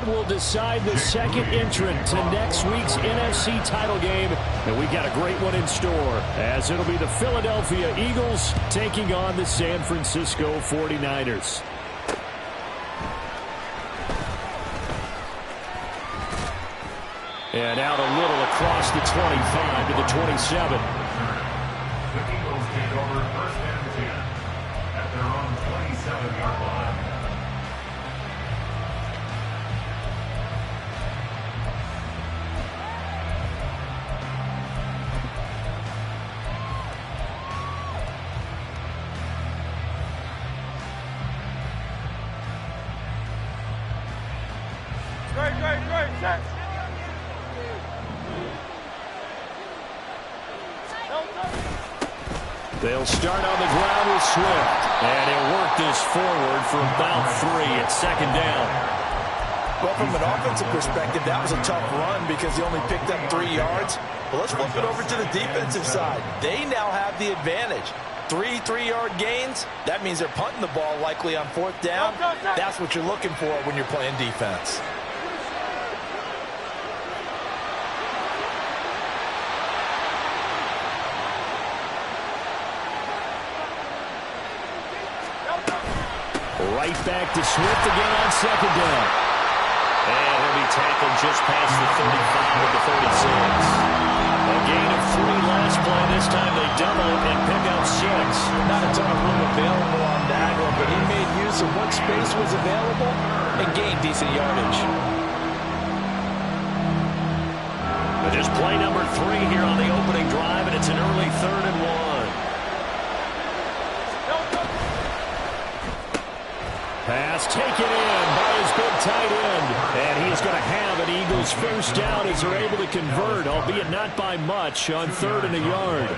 will decide the second entrant to next week's NFC title game. And we've got a great one in store, as it'll be the Philadelphia Eagles taking on the San Francisco 49ers. And out a little across the 25 to the 27. The Eagles take over first and 10 at their own 27-yard line. Great, set. They'll start on the ground with Swift. And he'll work this forward for about 3 at second down. Well, from an offensive perspective, that was a tough run because he only picked up 3 yards. But let's flip it over to the defensive side. They now have the advantage. 3 3-yard gains, that means they're punting the ball likely on 4th down. That's what you're looking for when you're playing defense. Right back to Swift again on second down. And he'll be tackled just past the 35 of the 36. A gain of 3 last play. This time they double it and pick up 6. Not a ton of room available on that one, but he made use of what space was available and gained decent yardage. But just play number 3 here on the opening drive, and it's an early 3rd and 1. Pass taken in by his big tight end. And he is going to have an Eagles first down as they're able to convert, albeit not by much, on 3rd and a yard.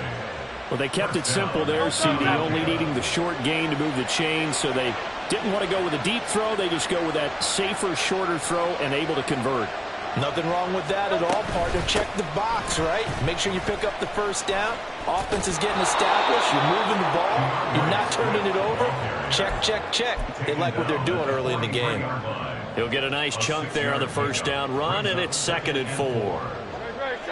Well, they kept it simple there, CD, only needing the short gain to move the chains, so they didn't want to go with a deep throw. They just go with that safer, shorter throw and able to convert. Nothing wrong with that at all, partner. Check the box, right? Make sure you pick up the first down. Offense is getting established. You're moving the ball. You're not turning it over. Check, check, check. They like what they're doing early in the game. He'll get a nice chunk there on the first down run, and it's 2nd and 4.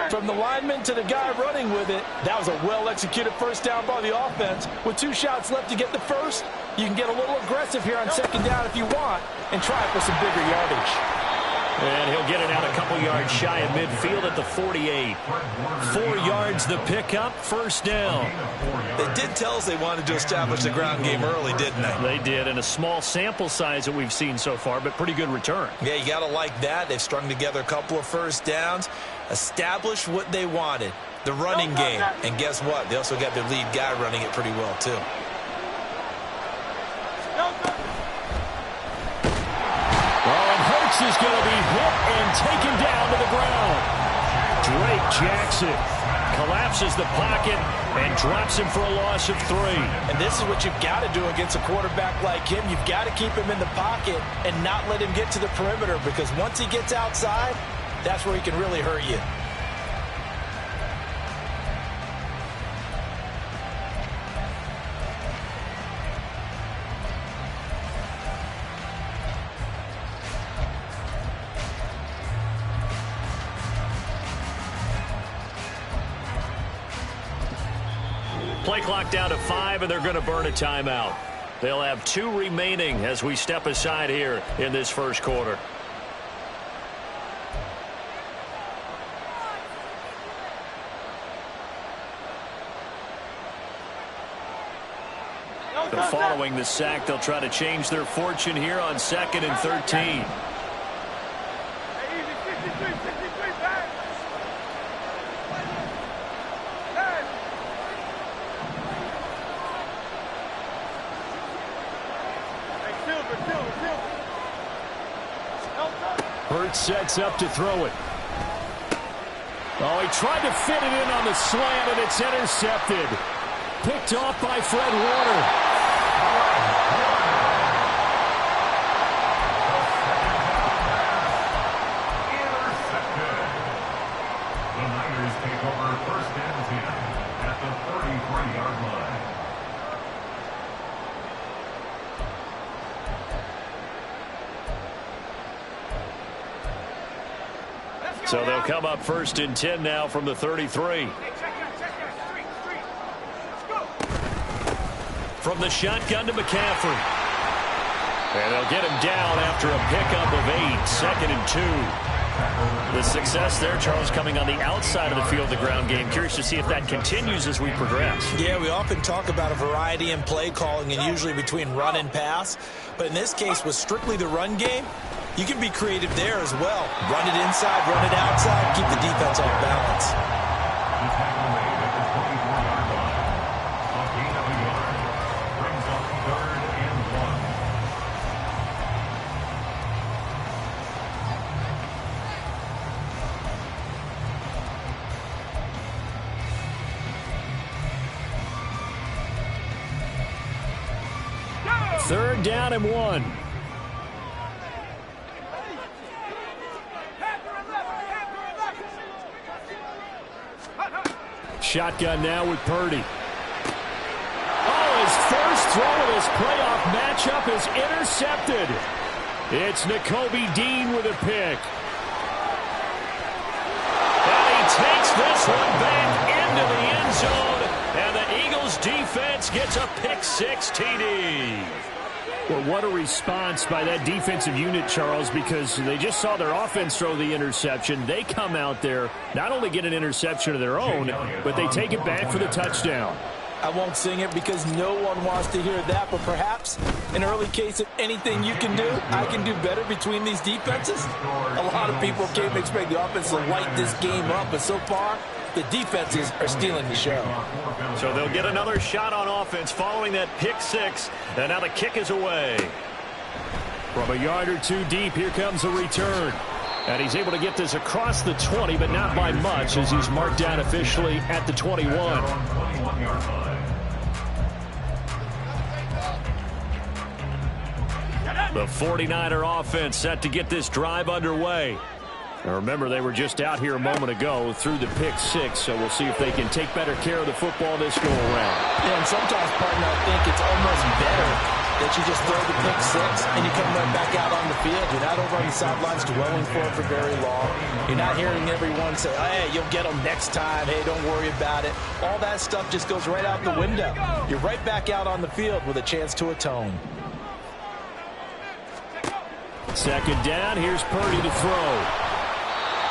From the lineman to the guy running with it, that was a well-executed first down by the offense. With 2 shots left to get the first, you can get a little aggressive here on second down if you want and try for some bigger yardage. And he'll get it out a couple yards shy of midfield at the 48. 4 yards the pickup, first down. They did tell us they wanted to establish the ground game early, didn't they? They did, and a small sample size that we've seen so far, but pretty good return. Yeah, you got to like that. They've strung together a couple of first downs, established what they wanted, the running game. And guess what? They also got their lead guy running it pretty well, too. Is going to be hit and taken down to the ground. Drake Jackson collapses the pocket and drops him for a loss of 3. And this is what you've got to do against a quarterback like him. You've got to keep him in the pocket and not let him get to the perimeter, because once he gets outside, that's where he can really hurt you. Play clock down to 5, and they're going to burn a timeout. They'll have 2 remaining as we step aside here in this first quarter. Following the sack, they'll try to change their fortune here on 2nd and 13. Sets up to throw it. Oh, he tried to fit it in on the slant, and it's intercepted. Picked off by Fred Warner. Intercepted. The Niners take over first and 10 at the 33-yard line. So they'll come up 1st and 10 now from the 33. From the shotgun to McCaffrey. And they'll get him down after a pickup of 8. 2nd and 2. The success there, Charles, coming on the outside of the field, the ground game. Curious to see if that continues as we progress. Yeah, we often talk about a variety in play calling and usually between run and pass. But in this case, with strictly the run game, you can be creative there as well. Run it inside, run it outside, keep the defense off balance. Third down and 1. Shotgun now with Purdy. Oh, his first throw of this playoff matchup is intercepted. It's Nakobe Dean with a pick. And he takes this one back into the end zone. And the Eagles defense gets a pick-6 TD. Well, what a response by that defensive unit, Charles, because they just saw their offense throw the interception. They come out there, not only get an interception of their own, but they take it back for the touchdown. I won't sing it because no one wants to hear that, but perhaps an early case of anything you can do, I can do better between these defenses. A lot of people came to expect the offense to light this game up, but so far, the defenses are stealing the show. So they'll get another shot on offense following that pick-6, and now the kick is away. From a yard or two deep, here comes a return. And he's able to get this across the 20, but not by much, as he's marked down officially at the 21. The 49er offense set to get this drive underway. Now remember, they were just out here a moment ago through the pick-6, so we'll see if they can take better care of the football this go-around. Yeah, and sometimes, partner, I think it's almost better that you just throw the pick-6 and you come right back out on the field. You're not over on the sidelines dwelling for it for very long. You're not hearing everyone say, hey, you'll get them next time. Hey, don't worry about it. All that stuff just goes right out the window. You're right back out on the field with a chance to atone. Second down, here's Purdy to throw.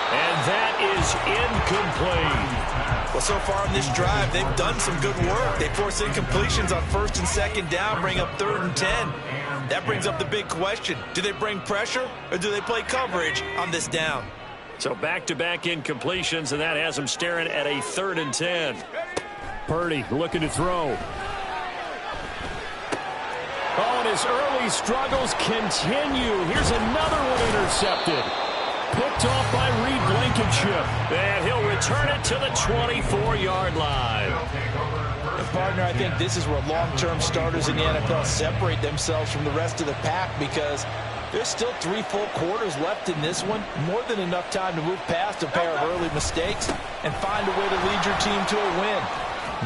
And that is incomplete. Well, so far in this drive, they've done some good work. They force incompletions on 1st and 2nd down, bring up 3rd and 10. That brings up the big question. Do they bring pressure or do they play coverage on this down? So back-to-back incompletions, and that has them staring at a 3rd and 10. Purdy looking to throw. Oh, and his early struggles continue. Here's another one intercepted. Picked off by Reed Blankenship. And he'll return it to the 24-yard line. And partner, I think this is where long-term starters in the NFL separate themselves from the rest of the pack, because there's still 3 full quarters left in this one. More than enough time to move past a pair of early mistakes and find a way to lead your team to a win.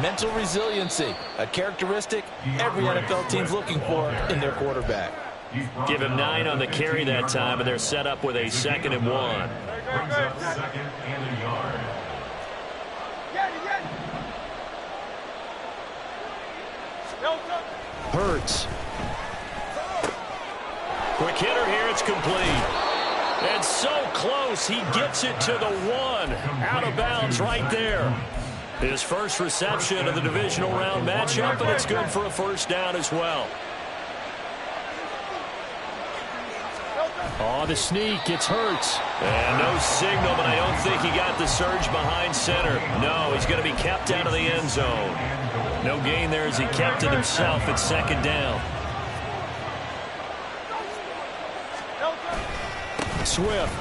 Mental resiliency, a characteristic every NFL team's looking for in their quarterback. Give him 9 on the carry that time, and they're set up with a 2nd and 1. Brings up 2nd and a yard. Hurts. Quick hitter here, it's complete. And so close, he gets it to the 1. Out of bounds right there. His first reception of the divisional round matchup, and it's good for a 1st down as well. Oh, the sneak, it's Hurts. And no signal, but I don't think he got the surge behind center. No, he's going to be kept out of the end zone. No gain there as he kept it himself at 2nd down. Swift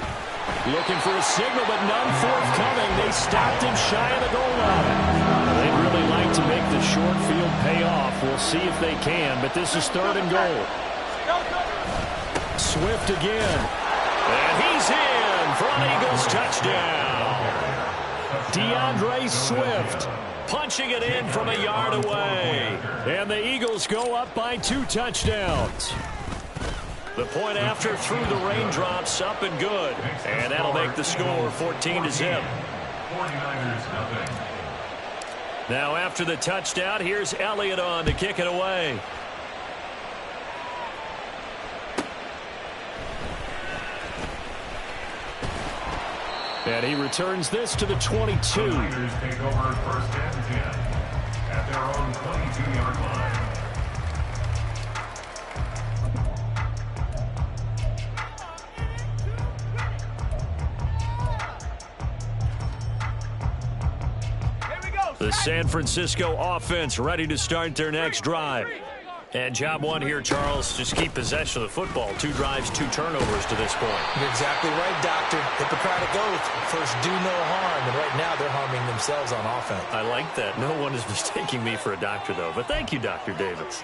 looking for a signal, but none forthcoming. They stopped him shy of the goal line. They'd really like to make the short field pay off. We'll see if they can, but this is 3rd and goal. Swift again. And he's in for an Eagles touchdown. DeAndre Swift punching it in from a yard away. And the Eagles go up by 2 touchdowns. The point after through the raindrops, up and good. And that'll make the score 14-0. 49ers nothing. Now after the touchdown, here's Elliott on to kick it away. And he returns this to the 22. The Niners take over first and 10 at their own 22-yard line. The San Francisco offense ready to start their next drive. And job one here, Charles, just keep possession of the football. 2 drives, 2 turnovers to this point. You're exactly right, Doctor. Hippocratic oath. First, do no harm. And right now, they're harming themselves on offense. I like that. No one is mistaking me for a doctor, though. But thank you, Dr. Davis.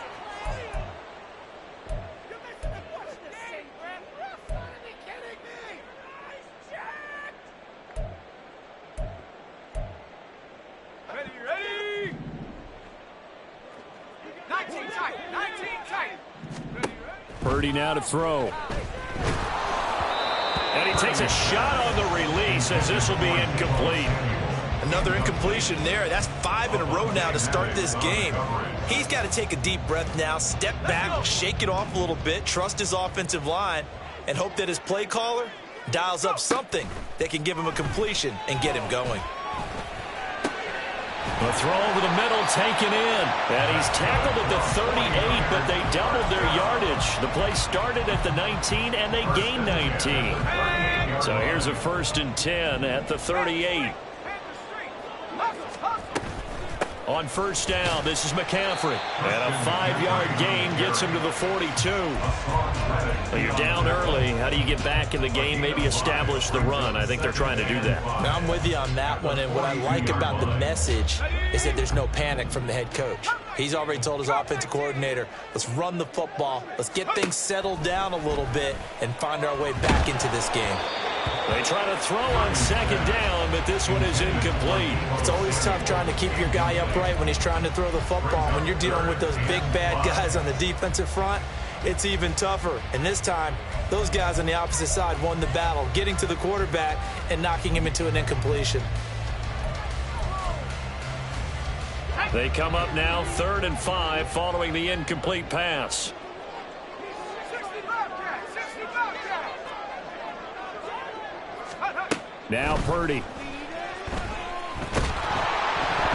Purdy now to throw. And he takes a shot on the release as this will be incomplete. Another incompletion there. That's 5 in a row now to start this game. He's got to take a deep breath now, step back, shake it off a little bit, trust his offensive line, and hope that his play caller dials up something that can give him a completion and get him going. A throw over the middle, taken in. And he's tackled at the 38, but they doubled their yardage. The play started at the 19, and they gained 19. So here's a 1st and 10 at the 38. On first down, this is McCaffrey. And a 5-yard gain gets him to the 42. Well, you're down early. How do you get back in the game, maybe establish the run? I think they're trying to do that. Now, I'm with you on that one, and what I like about the message is that there's no panic from the head coach. He's already told his offensive coordinator, let's run the football, let's get things settled down a little bit, and find our way back into this game. They try to throw on 2nd down, but this one is incomplete. It's always tough trying to keep your guy upright when he's trying to throw the football. When you're dealing with those big, bad guys on the defensive front, it's even tougher. And this time, those guys on the opposite side won the battle, getting to the quarterback and knocking him into an incompletion. They come up now 3rd and 5 following the incomplete pass. Now Purdy.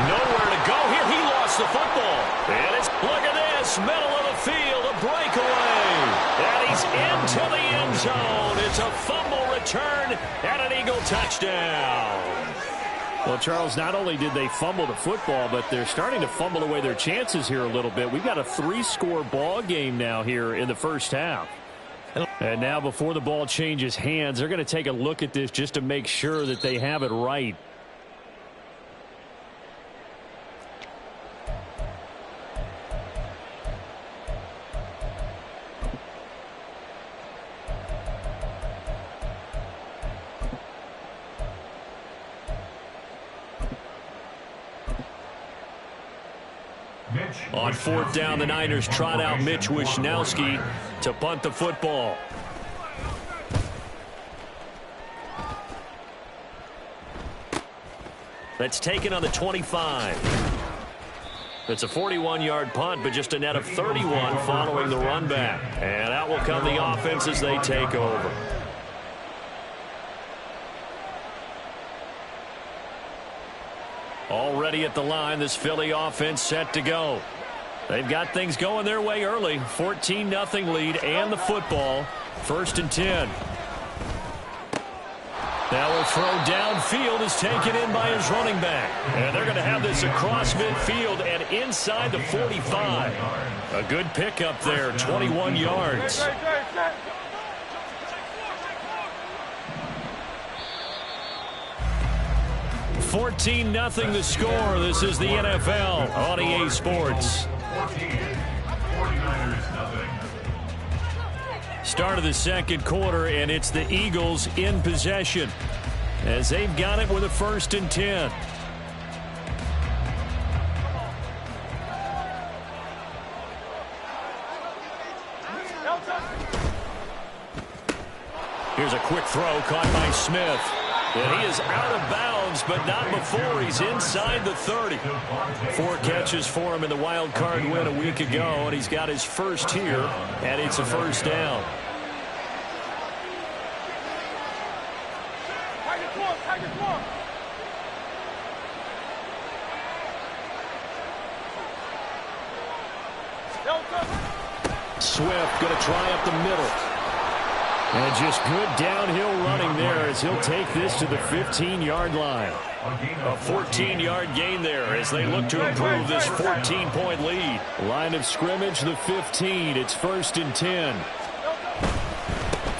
Nowhere to go here. He lost the football. And it's, look at this, middle of the field, a breakaway. And he's into the end zone. It's a fumble return and an Eagle touchdown. Well, Charles, not only did they fumble the football, but they're starting to fumble away their chances here a little bit. We've got a 3-score ball game now here in the first half. And now before the ball changes hands, they're going to take a look at this just to make sure that they have it right. On 4th down, the Niners trot out Mitch Wishnowski to punt the football. That's taken on the 25. It's a 41-yard punt, but just a net of 31 following the run back. And out will come the offense as they take over. Already at the line, this Philly offense set to go. They've got things going their way early. 14-0 lead and the football. 1st and 10. Now a throw downfield is taken in by his running back. And they're going to have this across midfield and inside the 45. A good pickup there, 21 yards. 14-0 the score. This is the NFL on EA Sports. Start of the second quarter, and it's the Eagles in possession as they've got it with a 1st and 10. Here's a quick throw caught by Smith. And he is out of bounds, but not before he's inside the 30. 4 catches for him in the wild card win a week ago, and he's got his first here, and it's a first down. Swift going to try up the middle. And just good downhill running there as he'll take this to the 15-yard line. A 14-yard gain there as they look to improve this 14-point lead. Line of scrimmage, the 15. It's 1st and 10.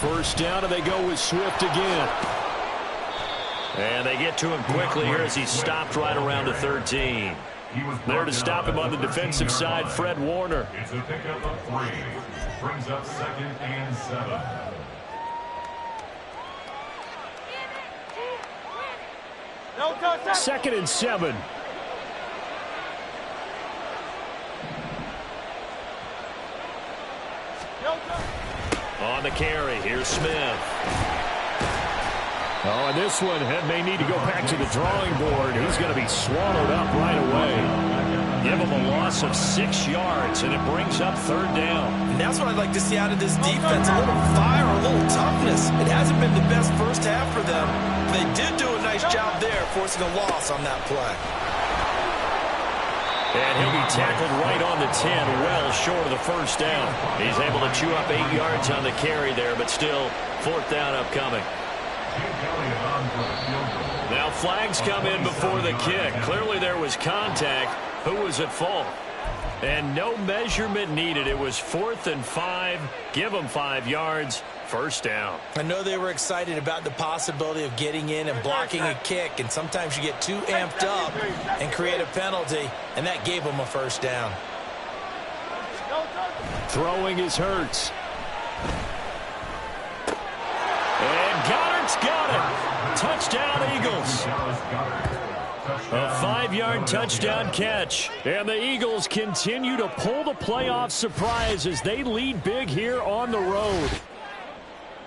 First down, and they go with Swift again. And they get to him quickly here as he stopped right around the 13. There to stop him on the defensive side, Fred Warner. It's a pickup of 3. Brings up 2nd and 7. Second and 7. On the carry, here's Smith. Oh, and this one may need to go back to the drawing board. He's going to be swallowed up right away. Give him a loss of 6 yards, and it brings up 3rd down. And that's what I'd like to see out of this defense, a little fire, a little toughness. It hasn't been the best first half for them. They did do a nice job there, forcing a loss on that play. And he'll be tackled right on the 10, well short of the first down. He's able to chew up 8 yards on the carry there, but still 4th down upcoming. Now flags come in before the kick. Clearly there was contact. Who was at fault? And no measurement needed. It was 4th and 5. Give them 5 yards. First down. I know they were excited about the possibility of getting in and blocking a kick, and sometimes you get too amped up and create a penalty, and that gave them a first down. Throwing is Hurts. And Goddard's got it. Touchdown, Eagles. A 5-yard touchdown catch. And the Eagles continue to pull the playoff surprise as they lead big here on the road.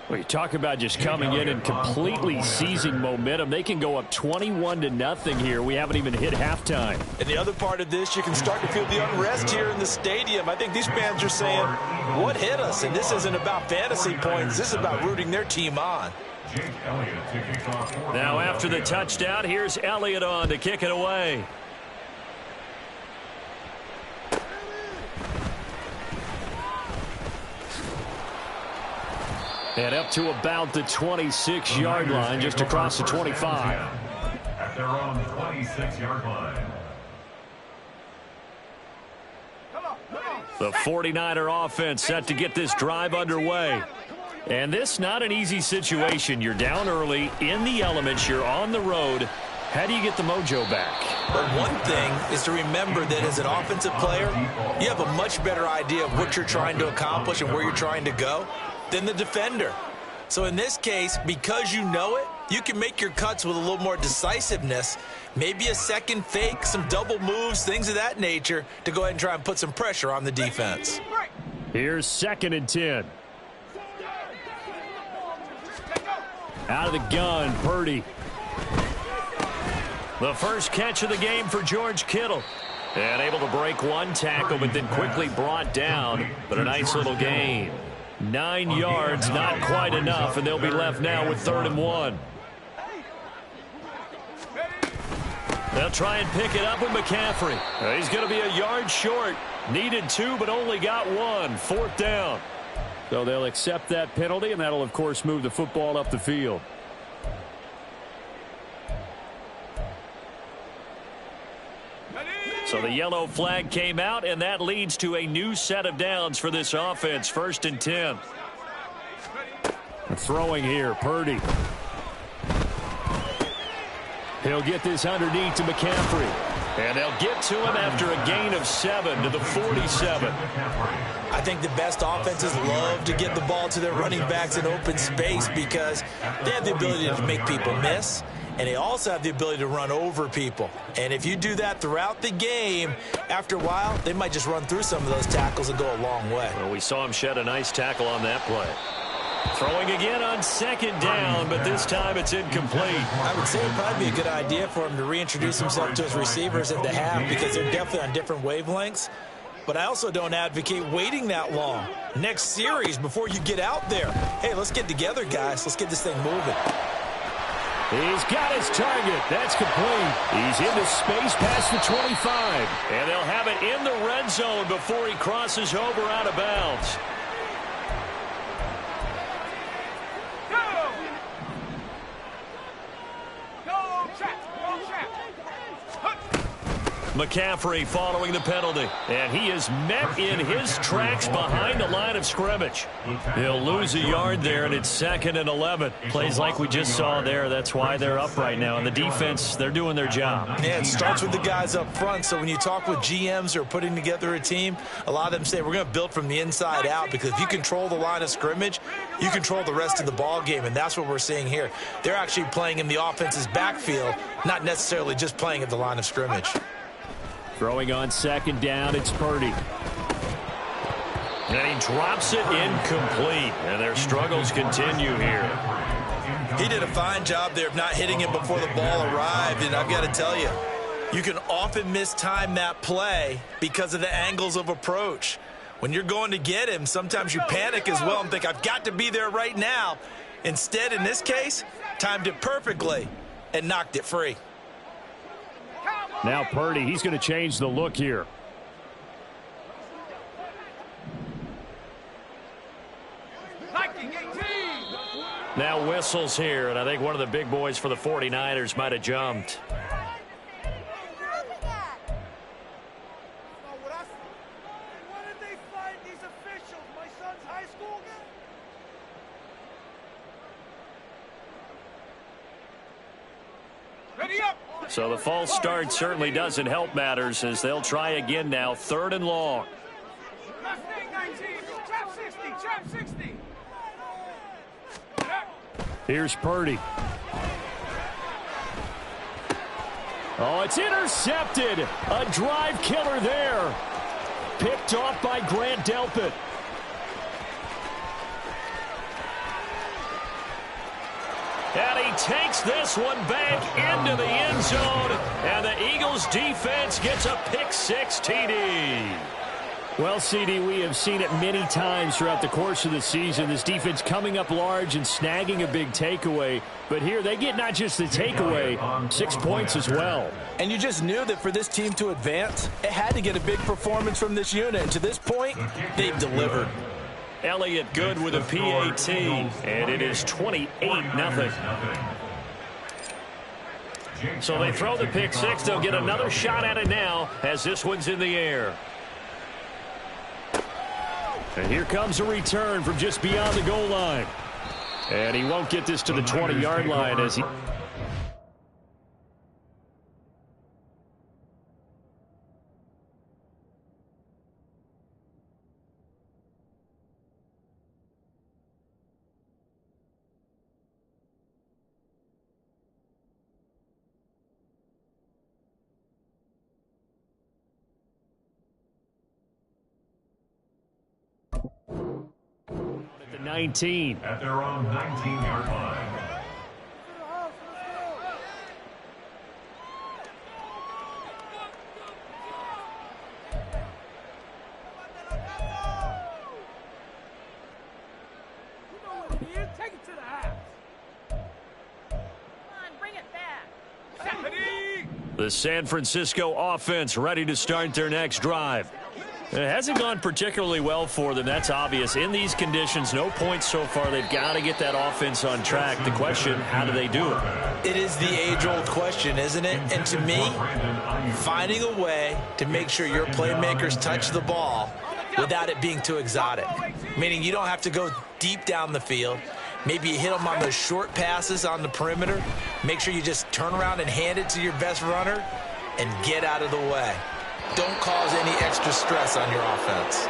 Well, you talk about just coming in and completely seizing momentum. They can go up 21-0 here. We haven't even hit halftime. And the other part of this, you can start to feel the unrest here in the stadium. I think these fans are saying, what hit us? And this isn't about fantasy points. This is about rooting their team on. Now after the touchdown, here's Elliott on to kick it away. And up to about the 26-yard line, just across the 25. At their own 26-yard line. The 49er offense set to get this drive underway. And this not an easy situation. You're down early, in the elements, you're on the road. How do you get the mojo back? But one thing is to remember that as an offensive player, you have a much better idea of what you're trying to accomplish and where you're trying to go than the defender. So in this case, because you know it, you can make your cuts with a little more decisiveness, maybe a second fake, some double moves, things of that nature, to go ahead and try and put some pressure on the defense. Here's 2nd and 10. Out of the gun, Purdy. The first catch of the game for George Kittle. And able to break one tackle, but then quickly brought down. But a nice little gain. 9 yards, not quite enough, and they'll be left now with 3rd and 1. They'll try and pick it up with McCaffrey. He's going to be a yard short. Needed 2, but only got 1. 4th down. So they'll accept that penalty, and that'll, of course, move the football up the field. So the yellow flag came out, and that leads to a new set of downs for this offense. 1st and 10. Throwing here, Purdy. He'll get this underneath to McCaffrey. And they'll get to him after a gain of 7 to the 47. I think the best offenses love to get the ball to their running backs in open space because they have the ability to make people miss, and they also have the ability to run over people. And if you do that throughout the game, after a while, they might just run through some of those tackles and go a long way. Well, we saw him shed a nice tackle on that play. Throwing again on second down, but this time it's incomplete. I would say it would probably be a good idea for him to reintroduce himself to his receivers at the half because they're definitely on different wavelengths. But I also don't advocate waiting that long. Next series before you get out there. Hey, let's get together, guys. Let's get this thing moving. He's got his target. That's complete. He's into space past the 25. And they'll have it in the red zone before he crosses over out of bounds. McCaffrey following the penalty. And he is met in his tracks behind the line of scrimmage. He'll lose a yard there, and it's 2nd and 11. Plays like we just saw there. That's why they're up right now. And the defense, they're doing their job. Yeah, it starts with the guys up front. So when you talk with GMs who are putting together a team, a lot of them say we're going to build from the inside out because if you control the line of scrimmage, you control the rest of the ball game, and that's what we're seeing here. They're actually playing in the offense's backfield, not necessarily just playing at the line of scrimmage. Throwing on second down, it's Purdy. And he drops it incomplete. And their struggles continue here. He did a fine job there of not hitting him before the ball arrived. And I've got to tell you, you can often mistime that play because of the angles of approach. When you're going to get him, sometimes you panic as well and think, I've got to be there right now. Instead, in this case, timed it perfectly and knocked it free. Now Purdy, he's going to change the look here. Now whistles here, and I think one of the big boys for the 49ers might have jumped. So the false start certainly doesn't help matters as they'll try again now, 3rd and long. Here's Purdy. Oh, it's intercepted. A drive killer there. Picked off by Grant Delpit. And he takes this one back into the end zone. And the Eagles defense gets a pick-6 TD. Well, CD, we have seen it many times throughout the course of the season. This defense coming up large and snagging a big takeaway. But here they get not just the takeaway, 6 points as well. And you just knew that for this team to advance, it had to get a big performance from this unit. And to this point, they've delivered. Elliott good with a PAT, and it is 28-0. So they throw the pick-6. They'll get another shot at it now as this one's in the air. And here comes a return from just beyond the goal line. And he won't get this to the 20-yard line as he... At the 19. At their own 19-yard line. Take it to the house. Come on, bring it back. The San Francisco offense ready to start their next drive. It hasn't gone particularly well for them. That's obvious. In these conditions, no points so far. They've got to get that offense on track. The question, how do they do it? It is the age-old question, isn't it? And to me, finding a way to make sure your playmakers touch the ball without it being too exotic. Meaning you don't have to go deep down the field. Maybe you hit them on those short passes on the perimeter. Make sure you just turn around and hand it to your best runner and get out of the way. Don't cause any extra stress on your offense.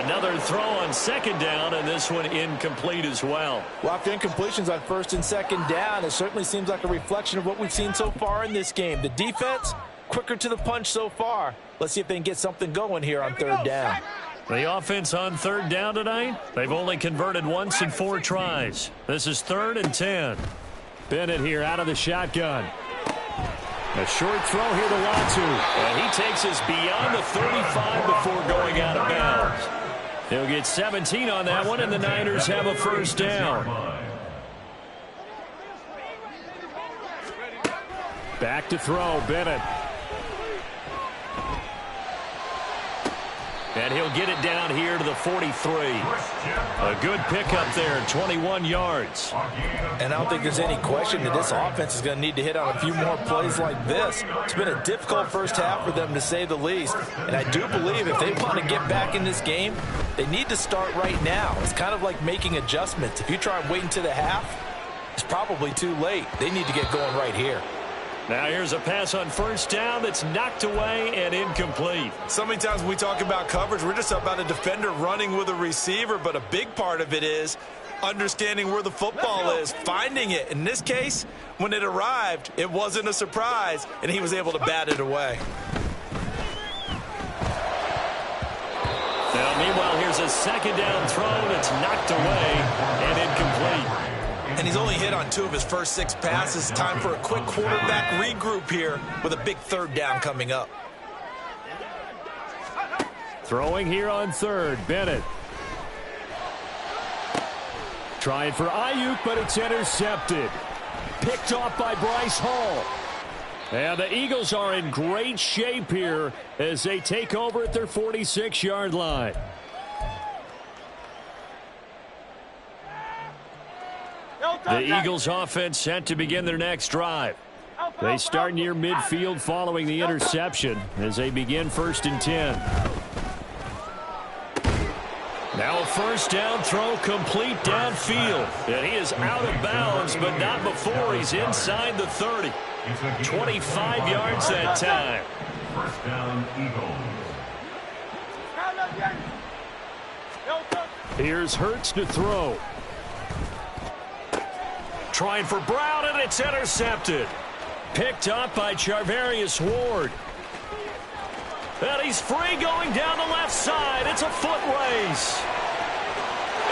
Another throw on second down, and this one incomplete as well. Well, after incompletions on 1st and 2nd down, it certainly seems like a reflection of what we've seen so far in this game. The defense, quicker to the punch so far. Let's see if they can get something going here on 3rd down. The offense on third down tonight, they've only converted once in 4 tries. This is 3rd and 10. Bennett here out of the shotgun. A short throw here to Latu. And he takes us beyond the 35 before going out of bounds. He'll get 17 on that one, and the Niners have a first down. Back to throw, Bennett. And he'll get it down here to the 43. A good pickup there, 21 yards. And I don't think there's any question that this offense is going to need to hit on a few more plays like this. It's been a difficult first half for them, to say the least. And I do believe if they want to get back in this game, they need to start right now. It's kind of like making adjustments. If you try and wait until the half, it's probably too late. They need to get going right here. Now here's a pass on first down that's knocked away and incomplete. So many times when we talk about coverage, we're just about a defender running with a receiver, but a big part of it is understanding where the football is, finding it. In this case, when it arrived, it wasn't a surprise, and he was able to bat it away. Now, meanwhile, here's a second down throw that's knocked away and incomplete. And he's only hit on 2 of his first 6 passes. Time for a quick quarterback regroup here with a big 3rd down coming up. Throwing here on 3rd, Bennett. Trying for Ayuk, but it's intercepted. Picked off by Bryce Hall. And the Eagles are in great shape here as they take over at their 46-yard line. The Eagles offense set to begin their next drive. They start near midfield following the interception as they begin 1st and 10. Now a first down throw complete downfield. And he is out of bounds, but not before he's inside the 30. 25 yards that time. First down, Eagles. Here's Hurts to throw. Trying for Brown, and it's intercepted. Picked up by Charvarius Ward. And he's free going down the left side. It's a foot race.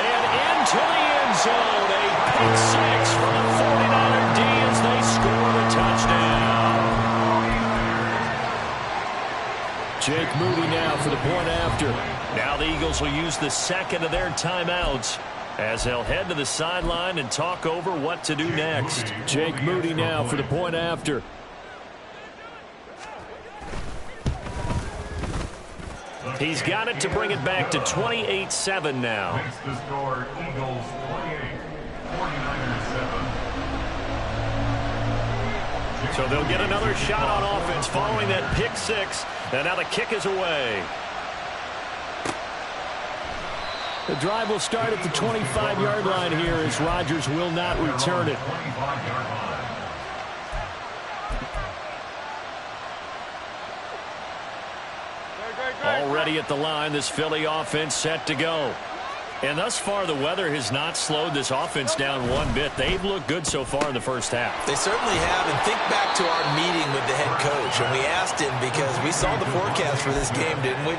And into the end zone. A pick 6 from the 49er D as they score the touchdown. Jake Moody now for the point after. Now the Eagles will use the second of their timeouts as they'll head to the sideline and talk over what to do next. Jake Moody now for the point after. He's got it to bring it back to 28-7 now. Makes the score Eagles 28, 49ers 7. So they'll get another shot on offense following that pick 6. And now the kick is away. The drive will start at the 25-yard line here as Rodgers will not return it. Already at the line, this Philly offense set to go. And thus far, the weather has not slowed this offense down one bit. They've looked good so far in the first half. They certainly have. And think back to our meeting with the head coach. And we asked him because we saw the forecast for this game, didn't we?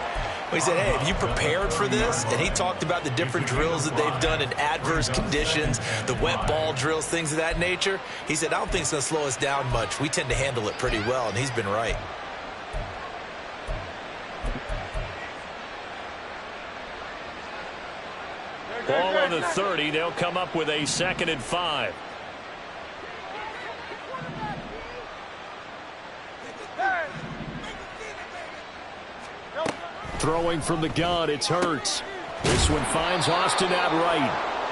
We said, hey, have you prepared for this? And he talked about the different drills that they've done in adverse conditions, the wet ball drills, things of that nature. He said, I don't think it's going to slow us down much. We tend to handle it pretty well, and he's been right. Ball on the 30. They'll come up with a 2nd and 5. Throwing from the gun, it's Hurts. This one finds Austin out right.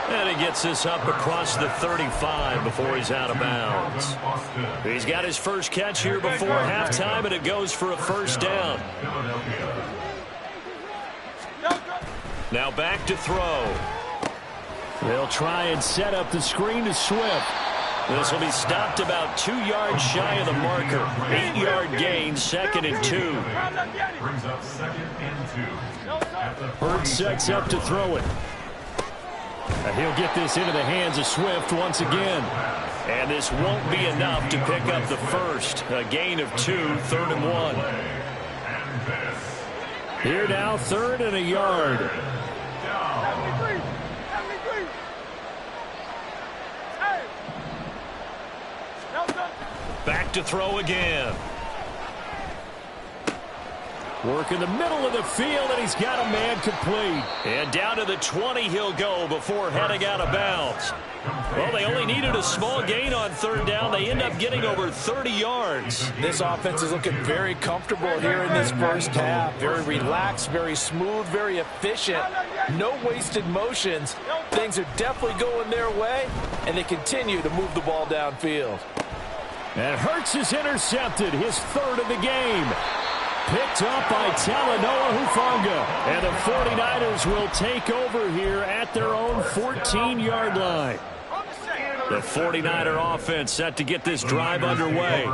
And he gets this up across the 35 before he's out of bounds. He's got his first catch here before halftime, and it goes for a first down. Now back to throw. They'll try and set up the screen to Swift. This will be stopped about 2 yards shy of the marker. 8-yard gain, 2nd and 2. Brings up 2nd and 2. Hurts sets up to throw it. And he'll get this into the hands of Swift once again. And this won't be enough to pick up the first. A gain of 2, 3rd and 1. Here now, 3rd and a yard. Back to throw again. Work in the middle of the field, and he's got a man complete. And down to the 20 he'll go before heading out of bounds. Well, they only needed a small gain on 3rd down. They end up getting over 30 yards. This offense is looking very comfortable here in this first half. Very relaxed, very smooth, very efficient. No wasted motions. Things are definitely going their way, and they continue to move the ball downfield. And Hurts is intercepted, his 3rd of the game. Picked up by Talanoa Hufanga. And the 49ers will take over here at their own 14-yard line. The 49er offense set to get this drive underway.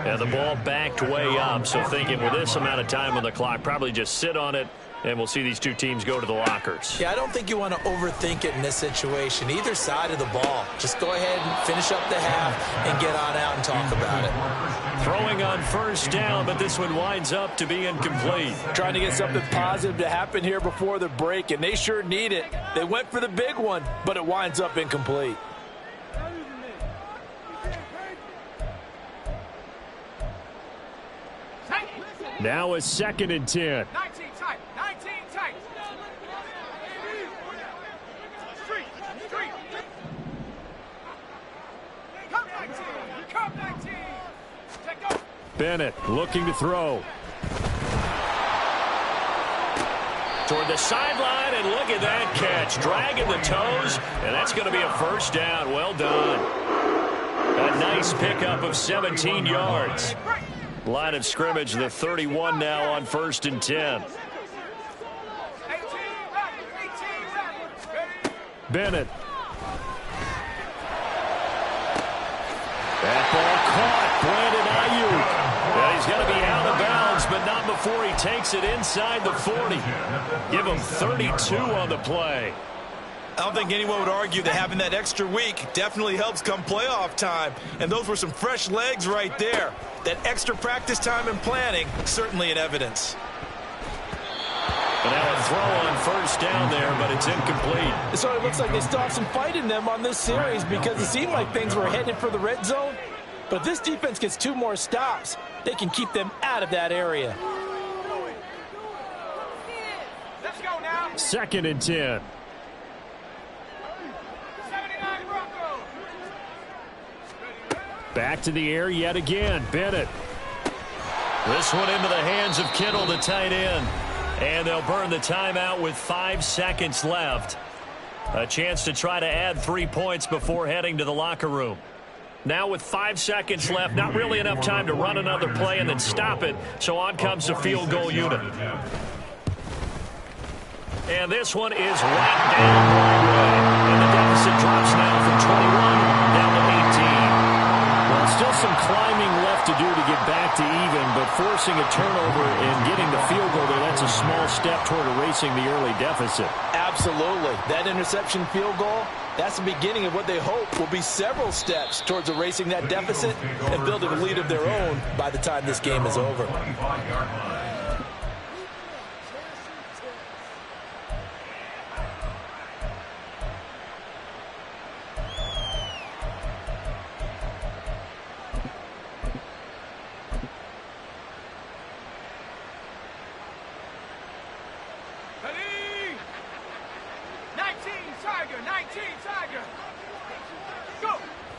And the ball backed way up. So thinking with this amount of time on the clock, probably just sit on it, and we'll see these two teams go to the lockers. Yeah, I don't think you want to overthink it in this situation. Either side of the ball. Just go ahead and finish up the half and get on out and talk about it. Throwing on 1st down, but this one winds up to be incomplete. Trying to get something positive to happen here before the break, and they sure need it. They went for the big one, but it winds up incomplete. Now a 2nd and 10. 19 tight. 19 tight. Street. Come 19. Come 19. Take off. Bennett looking to throw. Toward the sideline, and look at that catch. Dragging the toes, and that's going to be a 1st down. Well done. A nice pickup of 17 yards. Line of scrimmage, the 31 now on 1st and 10. Bennett. That ball caught. Brandon Ayuk. And he's going to be out of bounds, but not before he takes it inside the 40. Give him 32 on the play. I don't think anyone would argue that having that extra week definitely helps come playoff time. And those were some fresh legs right there. That extra practice time and planning, certainly in evidence. And now a throw on 1st down there, but it's incomplete. So it looks like they still have some fight in them on this series because it seemed like things were headed for the red zone. But if this defense gets 2 more stops, they can keep them out of that area. Let's go now. 2nd and 10. 79 Broncos. Back to the air yet again. Bennett. This one into the hands of Kittle, the tight end. And they'll burn the timeout with 5 seconds left. A chance to try to add 3 points before heading to the locker room. Now with 5 seconds left, not really enough time to run another play and then stop it. So on comes the field goal unit. And this one is right down Broadway. And the deficit drops now from 21 down to 18. Well, still some climbing left to do to get back to even, but forcing a turnover and getting the field goal there, that's a small step toward erasing the early deficit. Absolutely. That interception field goal, that's the beginning of what they hope will be several steps towards erasing that deficit and building a lead of their own by the time this game is over.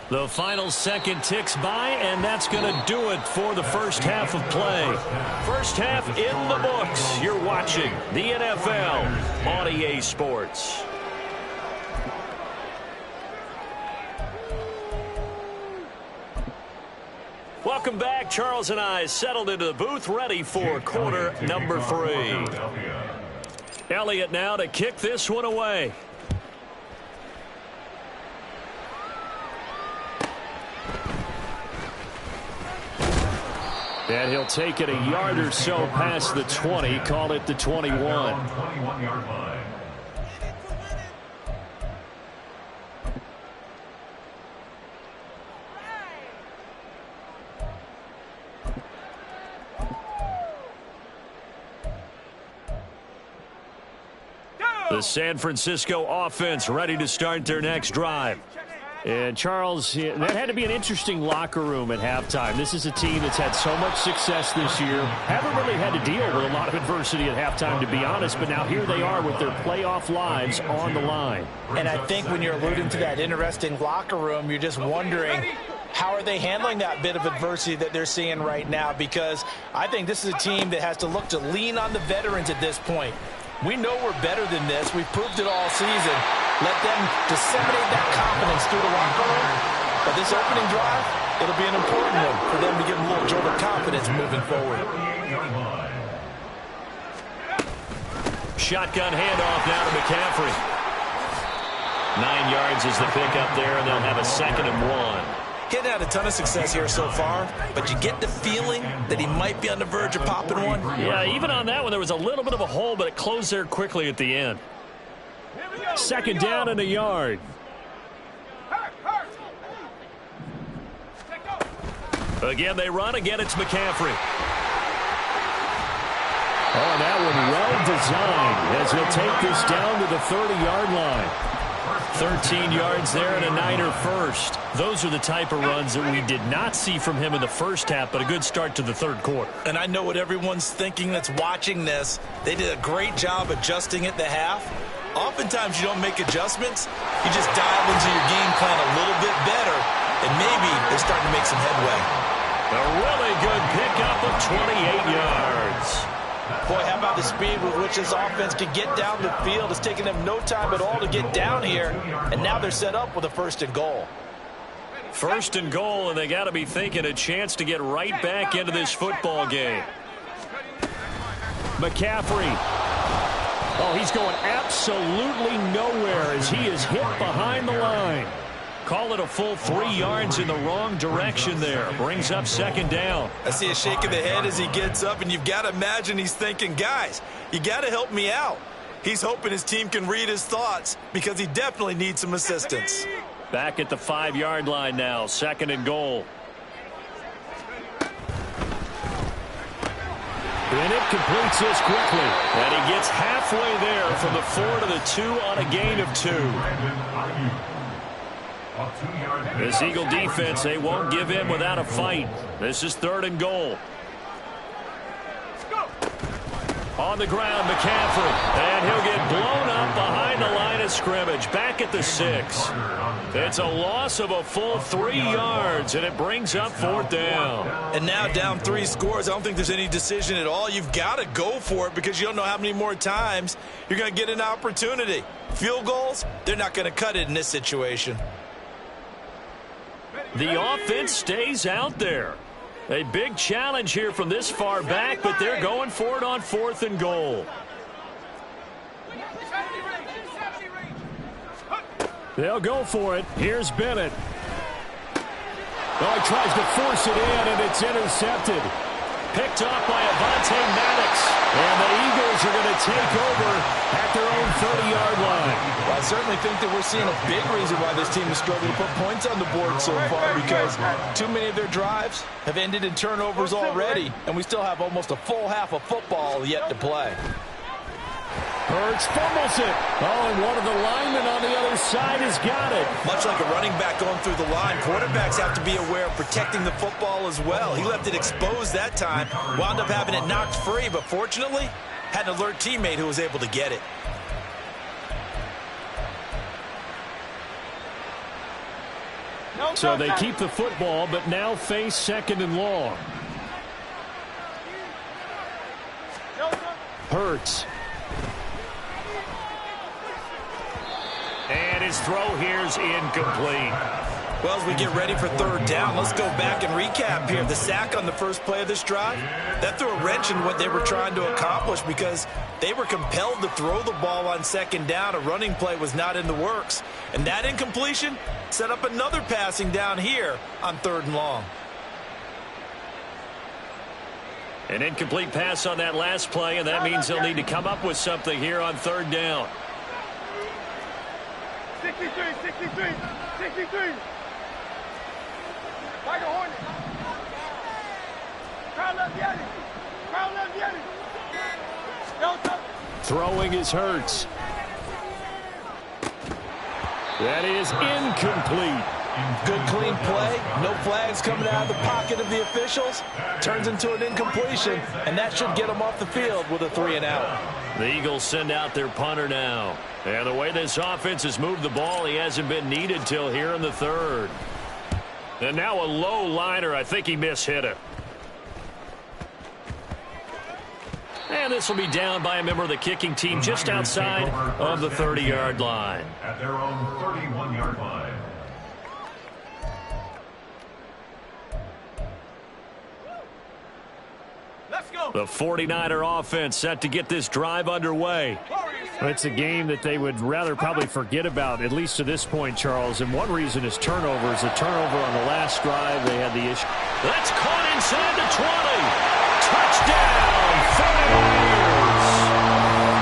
The final second ticks by, and that's going to do it for the first half of play. First half in the books. You're watching the NFL on EA Sports. Welcome back. Charles and I settled into the booth, ready for quarter number 3. Elliott now to kick this one away. And he'll take it a yard or so past the 20, call it the 21. 21-yard line. The San Francisco offense ready to start their next drive. And, Charles, that had to be an interesting locker room at halftime. This is a team that's had so much success this year. Haven't really had to deal with a lot of adversity at halftime, to be honest. But now here they are with their playoff lives on the line. And I think when you're alluding to that interesting locker room, you're just wondering, how are they handling that bit of adversity that they're seeing right now? Because I think this is a team that has to look to lean on the veterans at this point. We know we're better than this. We've proved it all season. Let them disseminate that confidence through the locker room. But this opening drive, it'll be an important one for them to give them a little jolt of confidence moving forward. Shotgun handoff now to McCaffrey. 9 yards is the pickup there, and they'll have a 2nd and 1. Getting had a ton of success here so far, but you get the feeling that he might be on the verge of popping one. Yeah, even on that one, there was a little bit of a hole, but it closed there quickly at the end. 2nd down and a yard. Again, they run. Again, it's McCaffrey. Oh, that one well designed as he'll take this down to the 30-yard line. 13 yards there and a Niner first. Those are the type of runs that we did not see from him in the first half, but a good start to the third quarter. And I know what everyone's thinking that's watching this. They did a great job adjusting at the half. Oftentimes you don't make adjustments. You just dial into your game plan a little bit better, and maybe they're starting to make some headway. A really good pickup of 28 yards. Boy, how about the speed with which this offense could get down the field? It's taken them no time at all to get down here, and now they're set up with a 1st and goal. 1st and goal, and they got to be thinking a chance to get right back into this football game. McCaffrey. Oh, he's going absolutely nowhere as he is hit behind the line. Call it a full 3 yards in the wrong direction there. Brings up 2nd down. I see a shake of the head as he gets up, and you've got to imagine he's thinking, guys, you got to help me out. He's hoping his team can read his thoughts because he definitely needs some assistance. Back at the 5-yard line now. 2nd and goal. And it completes this quickly. And he gets halfway there from the 4 to the 2 on a gain of 2. This Eagle defense, they won't give in without a fight. This is 3rd and goal. On the ground, McCaffrey. And he'll get blown up behind the line of scrimmage. Back at the 6. It's a loss of a full 3 yards, and it brings up 4th down. And now down 3 scores. I don't think there's any decision at all. You've got to go for it because you don't know how many more times you're going to get an opportunity. Field goals, they're not going to cut it in this situation. The offense stays out there. A big challenge here from this far back, but they're going for it on 4th and goal. They'll go for it. Here's Bennett. Oh, he tries to force it in, and it's intercepted. Picked off by Avonte Maddox. And the Eagles are going to take over at their own 30-yard line. Well, I certainly think that we're seeing a big reason why this team is struggling to put points on the board so far, because too many of their drives have ended in turnovers already, and we still have almost a full half of football yet to play. Hurts fumbles it. Oh, and one of the linemen on the other side has got it. Much like a running back going through the line, quarterbacks have to be aware of protecting the football as well. He left it exposed that time, wound up having it knocked free, but fortunately, had an alert teammate who was able to get it. So they keep the football, but now face 2nd and long. Hurts. And his throw here's incomplete. Well, as we get ready for 3rd down, let's go back and recap here. The sack on the first play of this drive, that threw a wrench in what they were trying to accomplish because they were compelled to throw the ball on 2nd down. A running play was not in the works. And that incompletion set up another passing down here on 3rd and long. An incomplete pass on that last play, and that means they'll need to come up with something here on 3rd down. 63. Like a hornet. Crowd left Yeti. Throwing is Hurts. That is incomplete. Good, clean play. No flags coming out of the pocket of the officials. Turns into an incompletion, and that should get them off the field with a 3-and-out. The Eagles send out their punter now. And the way this offense has moved the ball, he hasn't been needed till here in the third. And now a low liner. I think he mishit it. And this will be down by a member of the kicking team just outside of the 30-yard line. At their own 31-yard line. The 49er offense set to get this drive underway. It's a game that they would rather probably forget about, at least to this point, Charles. And one reason is turnovers. A turnover on the last drive, they had the issue. That's caught inside the 20. Touchdown, 49ers.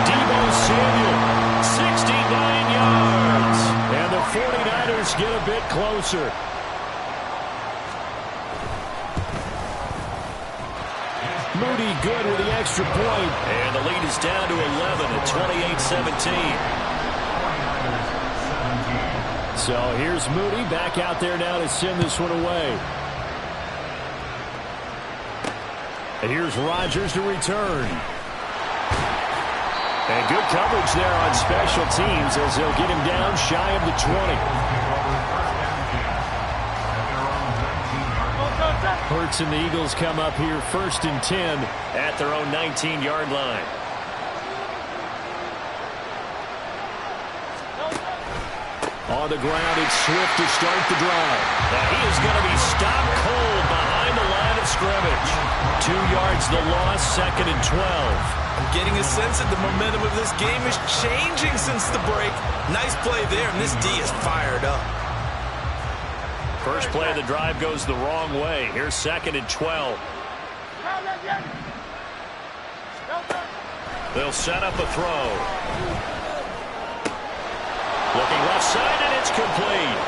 Deebo Samuel, 69 yards. And the 49ers get a bit closer. Moody good with the extra point. And the lead is down to 11 at 28-17. So here's Moody back out there now to send this one away. And here's Rodgers to return. And good coverage there on special teams as they'll get him down shy of the 20. Hurts and the Eagles come up here 1st and 10 at their own 19-yard line. On the ground, it's Swift to start the drive. Now he is going to be stopped cold behind the line of scrimmage. 2 yards the loss, 2nd and 12. I'm getting a sense that the momentum of this game is changing since the break. Nice play there, and this D is fired up. First play of the drive goes the wrong way. Here's 2nd and 12. They'll set up a throw. Looking left side, and it's complete.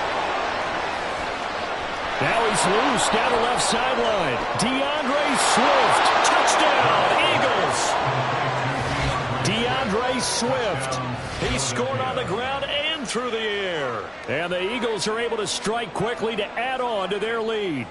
Now he's loose down the left sideline. DeAndre Swift. Touchdown, Eagles. DeAndre Swift. He scored on the ground and through the air. And the Eagles are able to strike quickly to add on to their lead.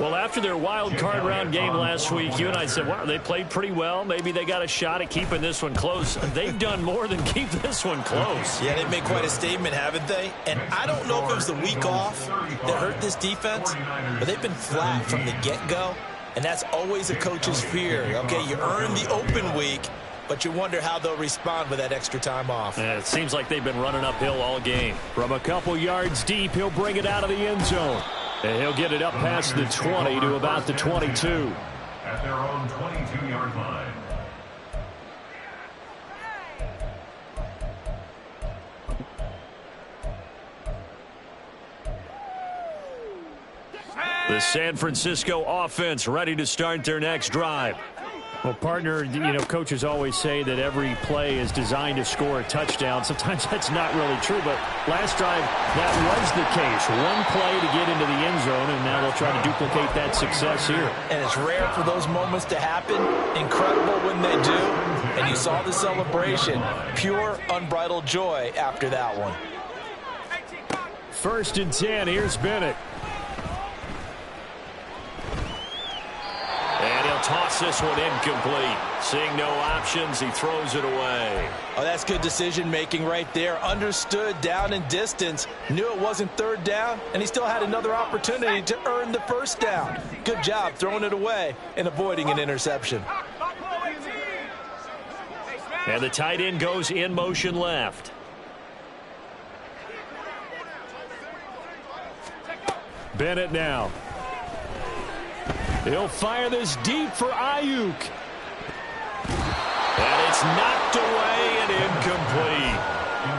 Well, after their wild card round game last week, you and I said, wow, they played pretty well. Maybe they got a shot at keeping this one close. They've done more than keep this one close. Yeah, they've made quite a statement, haven't they? And I don't know if it was the week off that hurt this defense, but they've been flat from the get-go, and that's always a coach's fear. Okay, you earn the open week, but you wonder how they'll respond with that extra time off. Yeah, it seems like they've been running uphill all game. From a couple yards deep, he'll bring it out of the end zone. And he'll get it up past the 20 to about the 22. At their own 22-yard line. The San Francisco offense ready to start their next drive. Well, partner, coaches always say that every play is designed to score a touchdown. Sometimes that's not really true, but last drive, that was the case. One play to get into the end zone, and now they'll try to duplicate that success here. And it's rare for those moments to happen. Incredible when they do. And you saw the celebration. Pure, unbridled joy after that one. 1st and 10, here's Bennett. And he'll toss this one incomplete. Seeing no options, he throws it away. Oh, that's good decision-making right there. Understood down and distance. Knew it wasn't 3rd down, and he still had another opportunity to earn the 1st down. Good job throwing it away and avoiding an interception. And the tight end goes in motion left. Bennett now. He'll fire this deep for Ayuk. And it's knocked away and incomplete.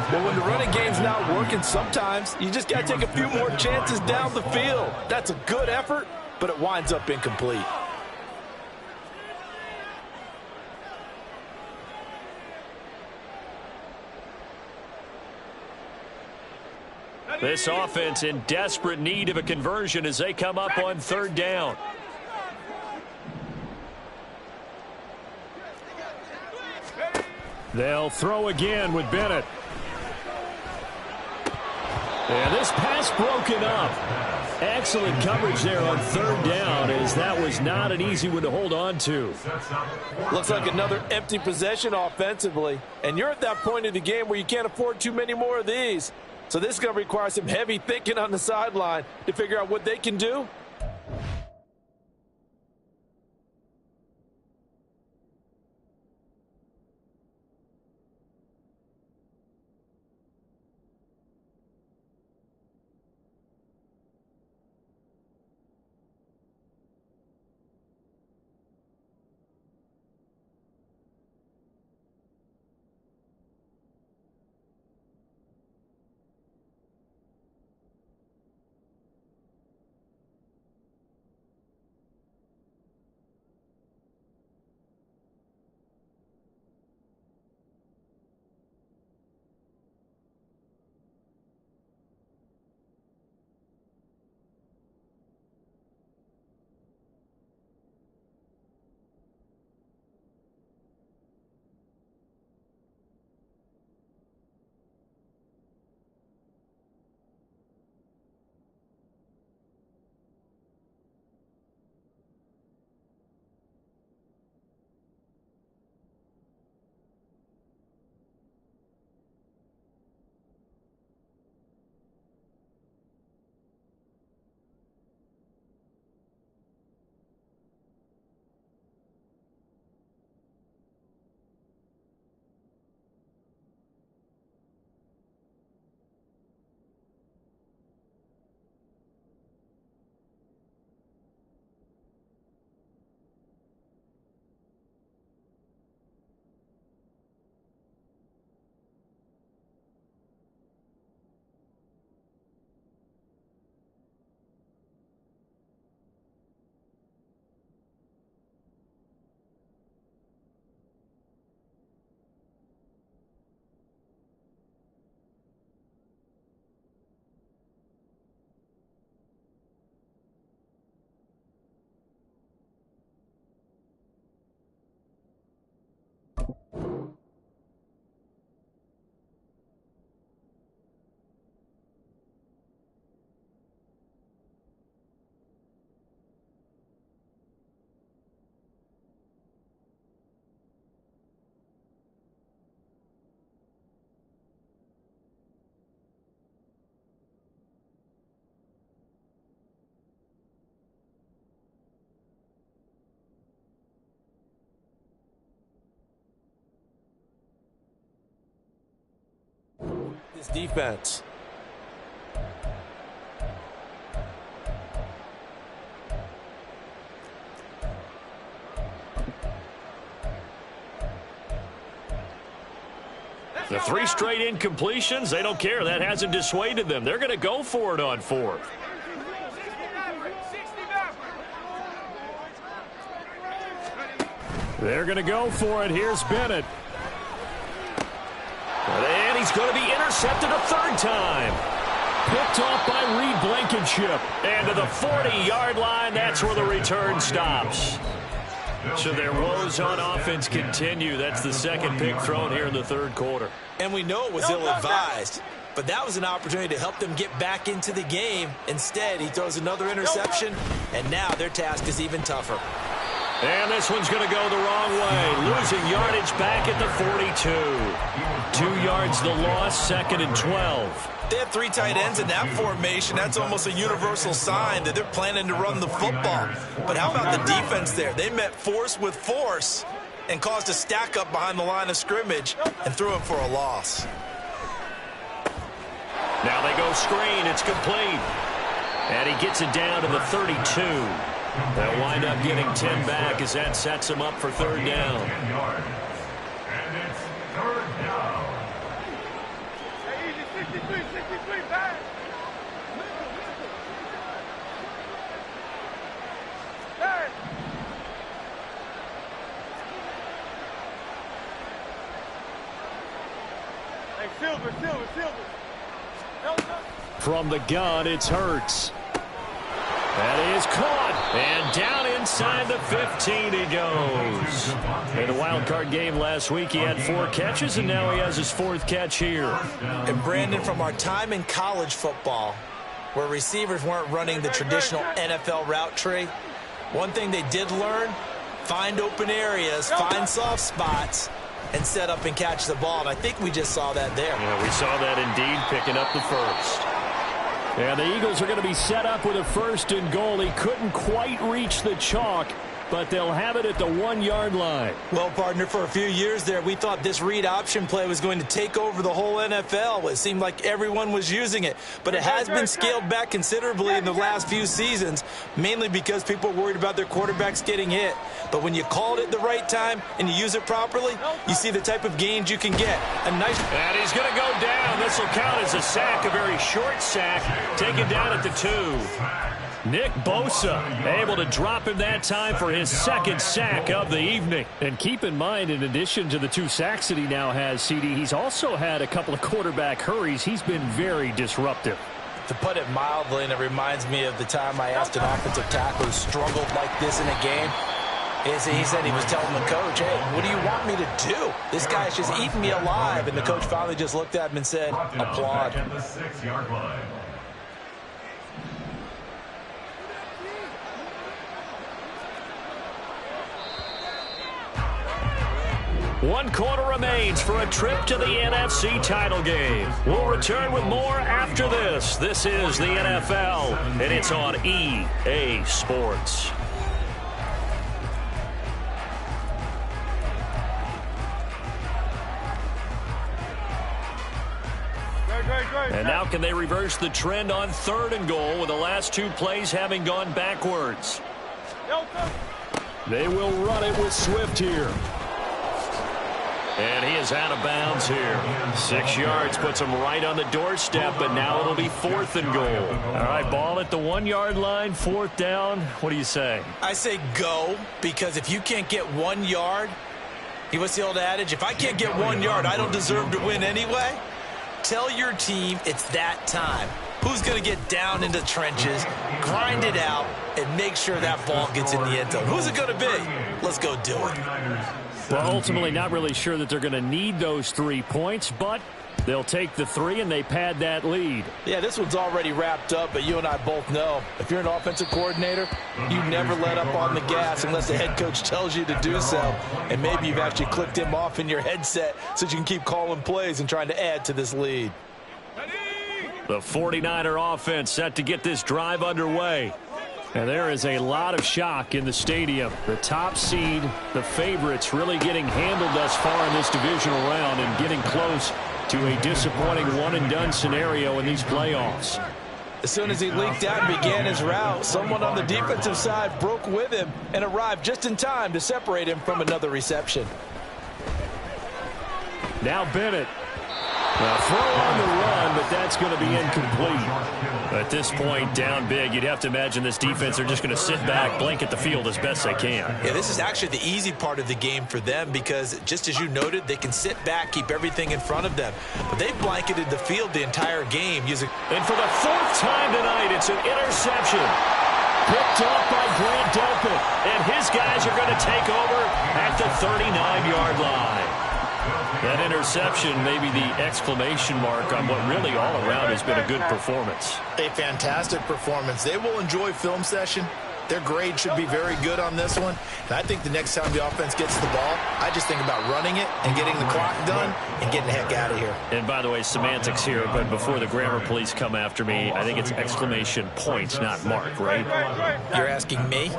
But when the running game's not working, sometimes you just got to take a few more chances down the field. That's a good effort, but it winds up incomplete. This offense in desperate need of a conversion as they come up on 3rd down. They'll throw again with Bennett. And this pass broken up. Excellent coverage there on third down, as that was not an easy one to hold on to. Looks like another empty possession offensively. And you're at that point of the game where you can't afford too many more of these. So this is going to require some heavy thinking on the sideline to figure out what they can do. This defense. The 3 straight incompletions, they don't care. That hasn't dissuaded them. They're going to go for it on 4th. They're going to go for it. Here's Bennett. And he's going to be intercepted a 3rd time. Picked off by Reed Blankenship. And to the 40-yard line, that's where the return stops. So their woes on offense continue. That's the 2nd pick thrown here in the 3rd quarter. And we know it was ill-advised, but that was an opportunity to help them get back into the game. Instead, he throws another interception, and now their task is even tougher. And this one's going to go the wrong way. Losing yardage back at the 42. 2 yards the loss, 2nd and 12. They have 3 tight ends in that formation. That's almost a universal sign that they're planning to run the football. But how about the defense there? They met force with force and caused a stack up behind the line of scrimmage and threw him for a loss. Now they go screen. It's complete. And he gets it down to the 32. They'll wind up getting 10 back as that sets him up for 3rd down. And it's 3rd down. Hey, Silver. From the gun, it's Hurts. That is caught, and down inside the 15 he goes. In the wild card game last week, he had 4 catches, and now he has his 4th catch here. And Brandon, from our time in college football, where receivers weren't running the traditional NFL route tree, one thing they did learn, find open areas, find soft spots, and set up and catch the ball. And I think we just saw that there. Yeah, we saw that indeed, picking up the first. And the Eagles are going to be set up with a 1st and goal. He couldn't quite reach the chalk, but they'll have it at the 1-yard line. Well, partner, for a few years there, we thought this read option play was going to take over the whole NFL. It seemed like everyone was using it, but it has been scaled back considerably in the last few seasons, mainly because people are worried about their quarterbacks getting hit. But when you call it at the right time and you use it properly, you see the type of gains you can get. A nice... And he's going to go down. This will count as a sack, a very short sack, taken down at the 2. Nick Bosa able to drop him that time for his 2nd sack of the evening. And keep in mind, in addition to the 2 sacks that he now has, CD, he's also had a couple of quarterback hurries. He's been very disruptive. To put it mildly, and it reminds me of the time I asked an offensive tackle who struggled like this in a game. He said he was telling the coach, hey, what do you want me to do? This guy's just eating me alive. And the coach finally just looked at him and said, applaud. At the 6-yard line. One quarter remains for a trip to the NFC title game. We'll return with more after this. This is the NFL, and it's on EA Sports. And now can they reverse the trend on 3rd and goal with the last 2 plays having gone backwards? They will run it with Swift here. And he is out of bounds here. 6 yards puts him right on the doorstep, but now it'll be 4th and goal. All right, ball at the 1-yard line, 4th down. What do you say? I say go, because if you can't get 1 yard, what's the old adage? If I can't get 1 yard, I don't deserve to win anyway. Tell your team it's that time. Who's going to get down into the trenches, grind it out, and make sure that ball gets in the end zone? Who's it going to be? Let's go do it. Well, ultimately not really sure that they're going to need those 3 points, but they'll take the 3 and they pad that lead. Yeah, this one's already wrapped up, but you and I both know if you're an offensive coordinator, you never let up on the gas unless the head coach tells you to do so. And maybe you've actually clicked him off in your headset so you can keep calling plays and trying to add to this lead. The 49er offense set to get this drive underway. And there is a lot of shock in the stadium. The top seed, the favorites, really getting handled thus far in this divisional round and getting close to a disappointing one-and-done scenario in these playoffs. As soon as he leaked out and began his route, someone on the defensive side broke with him and arrived just in time to separate him from another reception. Now Bennett. Now throw on the run, but that's going to be incomplete. At this point, down big, you'd have to imagine this defense are just going to sit back, blanket the field as best they can. Yeah, this is actually the easy part of the game for them because, just as you noted, they can sit back, keep everything in front of them. But they've blanketed the field the entire game using... And for the 4th time tonight, it's an interception. Picked off by Grant Delpit. And his guys are going to take over at the 39-yard line. That interception may be the exclamation mark on what really all around has been a good performance. A fantastic performance. They will enjoy film session. Their grade should be very good on this one. And I think the next time the offense gets the ball, I just think about running it and getting the clock done and getting the heck out of here. And by the way, semantics here, but before the grammar police come after me, I think it's exclamation points, not mark, right? You're asking me?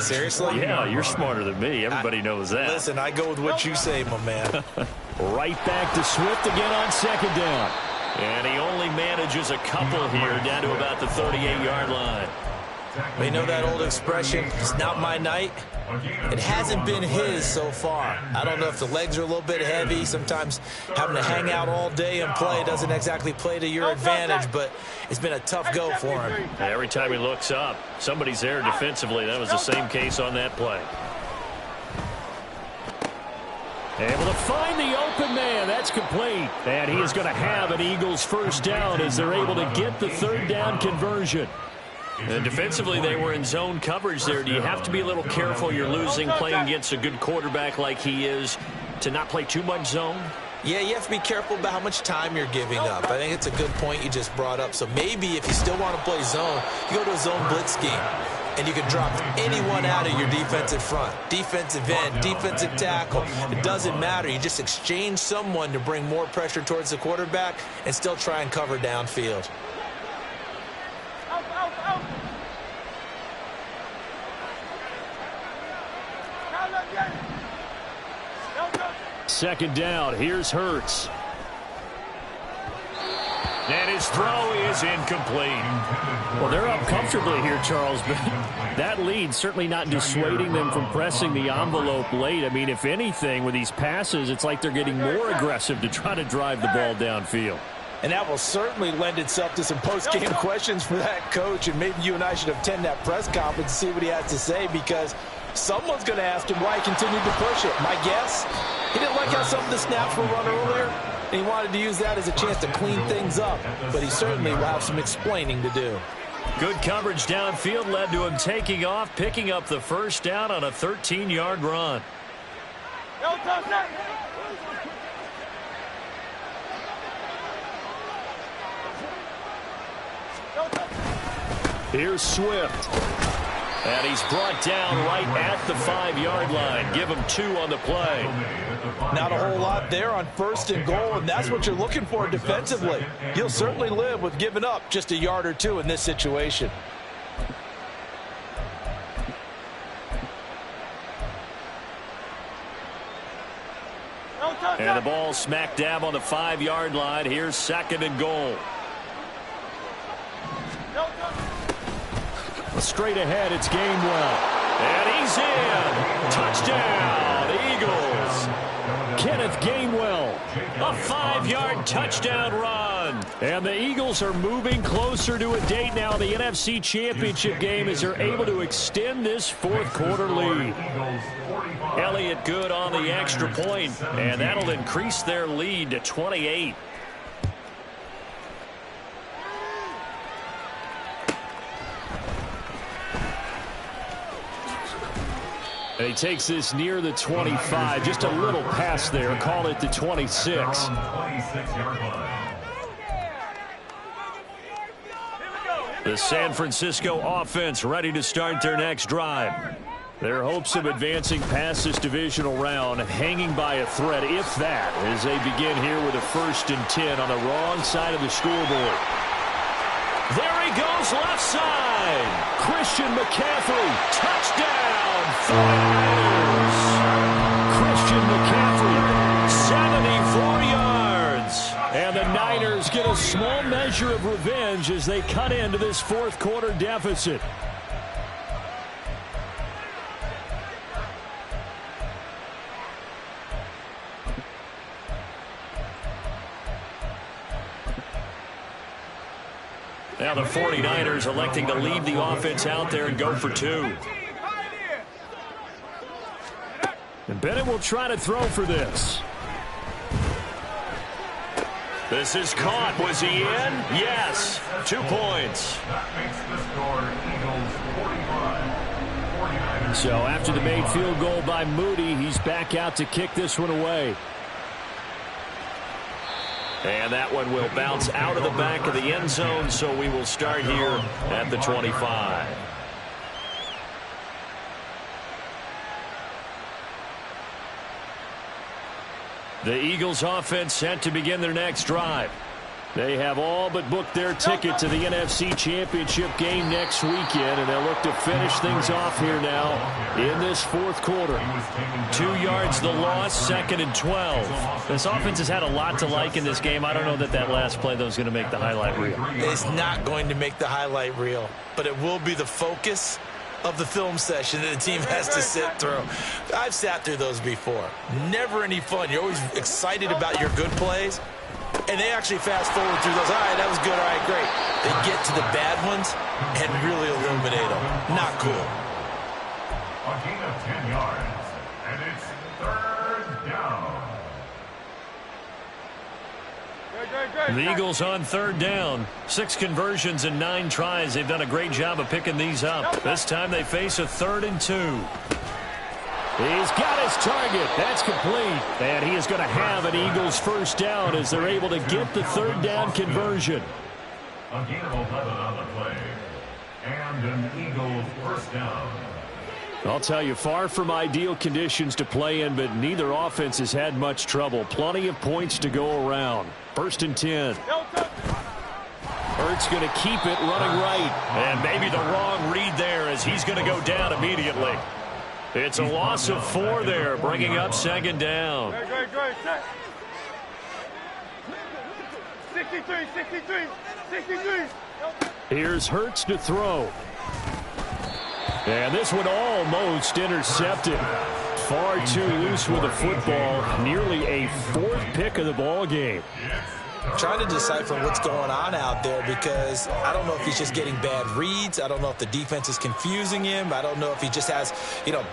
Seriously? Yeah, you're smarter than me. Everybody knows that. Listen, I go with what you say, my man. Right back to Swift again on 2nd down. And he only manages a couple here down to about the 38-yard line. We know that old expression, it's not my night. It hasn't been his so far. I don't know if the legs are a little bit heavy. Sometimes having to hang out all day and play doesn't exactly play to your advantage, but it's been a tough go for him. Every time he looks up, somebody's there defensively. That was the same case on that play. Able to find the open man. That's complete. And he is going to have an Eagles 1st down as they're able to get the 3rd down conversion. And defensively, they were in zone coverage there. Do you have to be a little careful? You're losing playing against a good quarterback like he is to not play too much zone? Yeah, you have to be careful about how much time you're giving up. I think it's a good point you just brought up. So maybe if you still want to play zone, you go to a zone blitz scheme, and you can drop anyone out of your defensive front. Defensive end, defensive tackle. It doesn't matter. You just exchange someone to bring more pressure towards the quarterback and still try and cover downfield. Second down. Here's Hurts. And his throw is incomplete. Well, they're up comfortably here, Charles, but that lead certainly not dissuading them from pressing the envelope late. I mean, if anything, with these passes, it's like they're getting more aggressive to try to drive the ball downfield. And that will certainly lend itself to some post-game questions for that coach, and maybe you and I should attend that press conference to see what he has to say, because someone's going to ask him why he continued to push it. My guess, he didn't like how some of the snaps were run earlier, and he wanted to use that as a chance to clean things up, but he certainly will have some explaining to do. Good coverage downfield led to him taking off, picking up the first down on a 13-yard run. Here's Swift. And he's brought down right at the 5-yard line. Give him 2 on the play. Not a whole lot there on 1st and goal, and that's what you're looking for defensively. You'll certainly live with giving up just a yard or 2 in this situation. And the ball smack dab on the 5-yard line. Here's 2nd and goal. Straight ahead, it's Gainwell. And he's in. Touchdown, Eagles. Kenneth Gainwell, a 5-yard touchdown run. And the Eagles are moving closer to a date now in the NFC Championship game as they're able to extend this 4th quarter lead. Elliott good on the extra point, and that'll increase their lead to 28. And he takes this near the 25. Just a little pass there. Call it the 26. The San Francisco offense ready to start their next drive. Their hopes of advancing past this divisional round hanging by a thread, if that, as they begin here with a 1st and 10 on the wrong side of the scoreboard. There he goes, left side. Christian McCaffrey, touchdown. Christian McCaffrey, 74 yards. And the Niners get a small measure of revenge as they cut into this 4th quarter deficit. Now the 49ers electing to leave the offense out there and go for 2. And Bennett will try to throw for this. This is caught. Was he in? Yes. 2 points. That makes the score Eagles 45. 49ers. So after the made field goal by Moody, he's back out to kick this one away. And that one will bounce out of the back of the end zone, so we will start here at the 25. The Eagles offense set to begin their next drive. They have all but booked their ticket to the NFC Championship game next weekend, and they'll look to finish things off here now in this 4th quarter. 2 yards the loss, 2nd and 12. This offense has had a lot to like in this game. I don't know that that last play, though, is going to make the highlight reel. It's not going to make the highlight reel, but it will be the focus of the film session that the team has to sit through. I've sat through those before. Never any fun. You're always excited about your good plays, and they actually fast forward through those. All right, that was good. All right, great. They get to the bad ones and really illuminate them. Not cool. A gain of 10 yards, and it's 3rd down. The Eagles on third down. 6 conversions and 9 tries. They've done a great job of picking these up. This time they face a 3rd and 2. He's got his target. That's complete. And he is going to have an Eagles first down as they're able to get the 3rd down conversion. A gain of 11 on the play. And an Eagles first down. I'll tell you, far from ideal conditions to play in, but neither offense has had much trouble. Plenty of points to go around. 1st and 10. Hurts going to keep it running right. And maybe the wrong read there as he's going to go down immediately. It's a loss of 4 there, bringing up 2nd down. 63. Here's Hurts to throw. And this one almost intercepted. Far too loose with the football. Nearly a 4th pick of the ball game. Trying to decipher what's going on out there because I don't know if he's just getting bad reads. I don't know if the defense is confusing him. I don't know if he just has,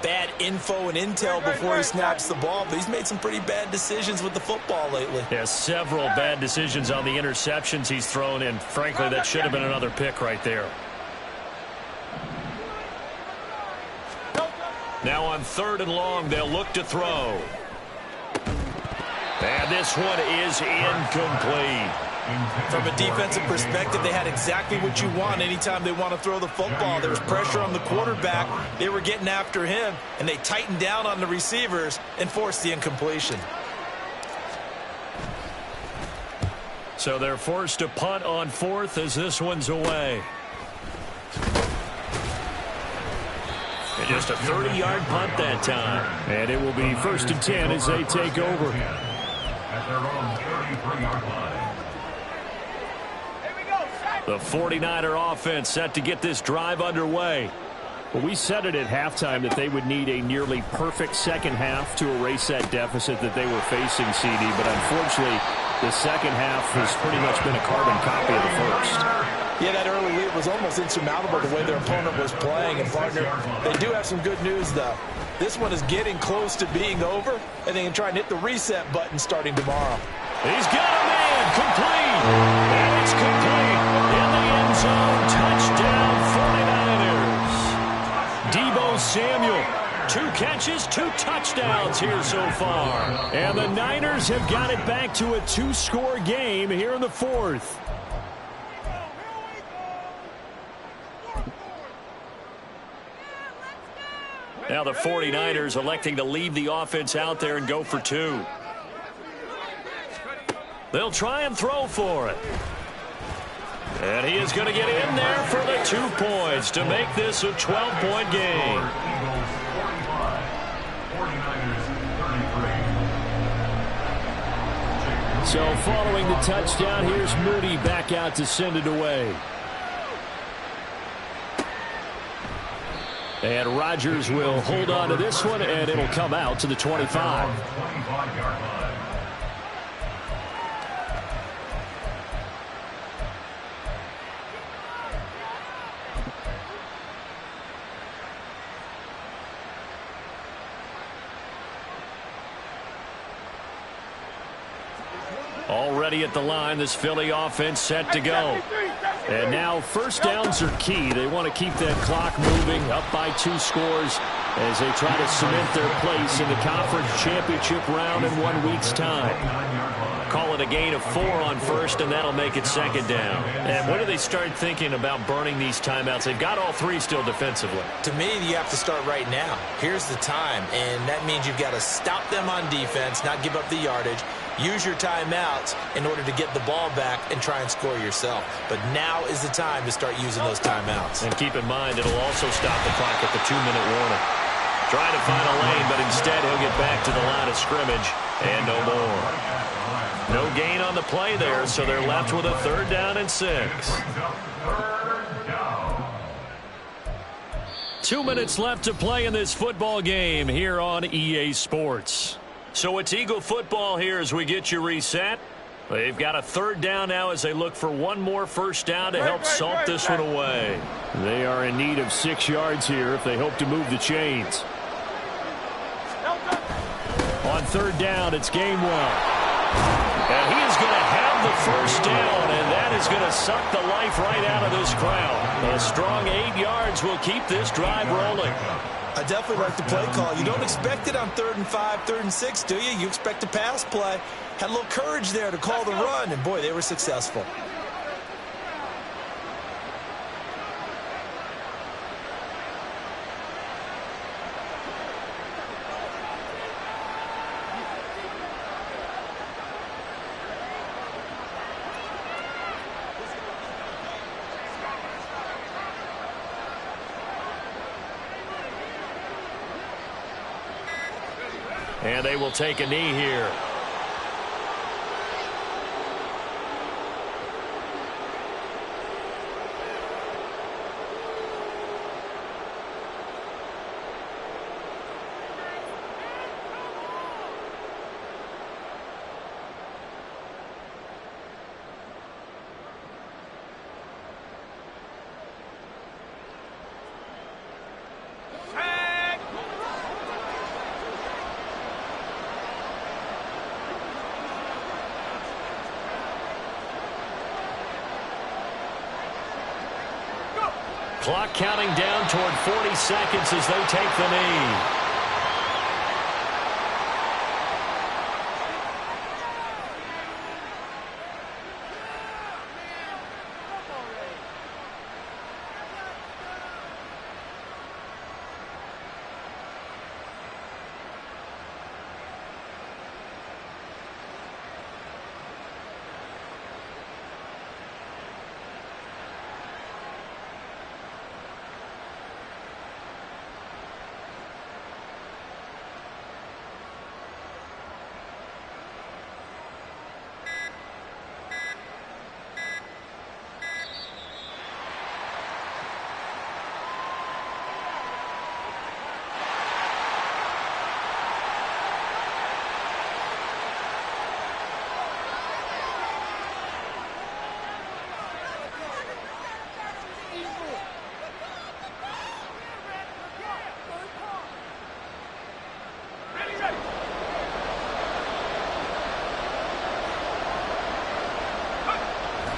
bad info and intel before he snaps the ball. But he's made some pretty bad decisions with the football lately. Yeah, several bad decisions on the interceptions he's thrown in. Frankly, that should have been another pick right there. Now on 3rd and long, they'll look to throw. And this one is incomplete. From a defensive perspective, they had exactly what you want anytime they want to throw the football. There was pressure on the quarterback. They were getting after him, and they tightened down on the receivers and forced the incompletion. So they're forced to punt on 4th as this one's away. And just a 30-yard punt that time. And it will be 1st and 10 as they take over. At their own 33-yard line. The 49er offense set to get this drive underway. Well, we said it at halftime that they would need a nearly perfect second half to erase that deficit that they were facing, CD. But unfortunately, the second half has pretty much been a carbon copy of the first. Yeah, that early lead was almost insurmountable the way their opponent was playing. And, partner, they do have some good news, though. This one is getting close to being over, and they can try and hit the reset button starting tomorrow. He's got a man, complete. And it's complete. In the end zone, touchdown 49ers. Deebo Samuel, 2 catches, 2 touchdowns here so far. And the Niners have got it back to a 2-score game here in the 4th. Now the 49ers electing to leave the offense out there and go for 2. They'll try and throw for it. And he is going to get in there for the 2 points to make this a 12-point game. Eagles 45, 49ers 33. So following the touchdown, here's Moody back out to send it away. And Rodgers will hold on to this one, and it'll come out to the 25. 25-yard line. Already at the line, this Philly offense set to go. And now first downs are key. They want to keep that clock moving, up by 2 scores as they try to cement their place in the conference championship round in 1 week's time. Call it a gain of 4 on 1st, and that'll make it 2nd down. And when do they start thinking about burning these timeouts? They've got all 3 still defensively. To me, you have to start right now. Here's the time, and that means you've got to stop them on defense, not give up the yardage. Use your timeouts in order to get the ball back and try and score yourself. But now is the time to start using those timeouts. And keep in mind, it'll also stop the clock at the 2-minute warning. Trying to find a lane, but instead he'll get back to the line of scrimmage and no more. No gain on the play there, so they're left with a 3rd down and 6. 2 minutes left to play in this football game here on EA Sports. So it's Eagle football here as we get you reset. They've got a 3rd down now as they look for 1 more first down to help salt this one away. They are in need of 6 yards here if they hope to move the chains. On 3rd down, it's Gainwell. And he is going to have the first down, and that is going to suck the life right out of this crowd. A strong 8 yards will keep this drive rolling. I definitely like the play call. You don't expect it on 3rd and 5, 3rd and 6, do you? You expect a pass play. Had a little courage there to call the run, and boy, they were successful. And they will take a knee here. Clock counting down toward 40 seconds as they take the knee.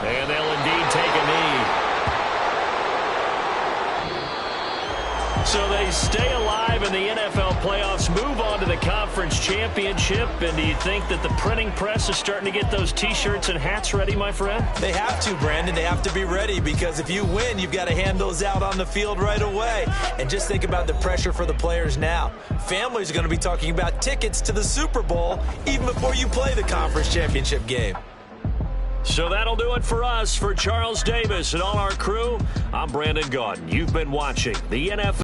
And they'll indeed take a knee. So they stay alive in the NFL playoffs, move on to the conference championship. And do you think that the printing press is starting to get those T-shirts and hats ready, my friend? They have to, Brandon. They have to be ready because if you win, you've got to hand those out on the field right away. And just think about the pressure for the players now. Families are going to be talking about tickets to the Super Bowl even before you play the conference championship game. So that'll do it for us. For Charles Davis and all our crew, I'm Brandon Gaudin. You've been watching the NFL.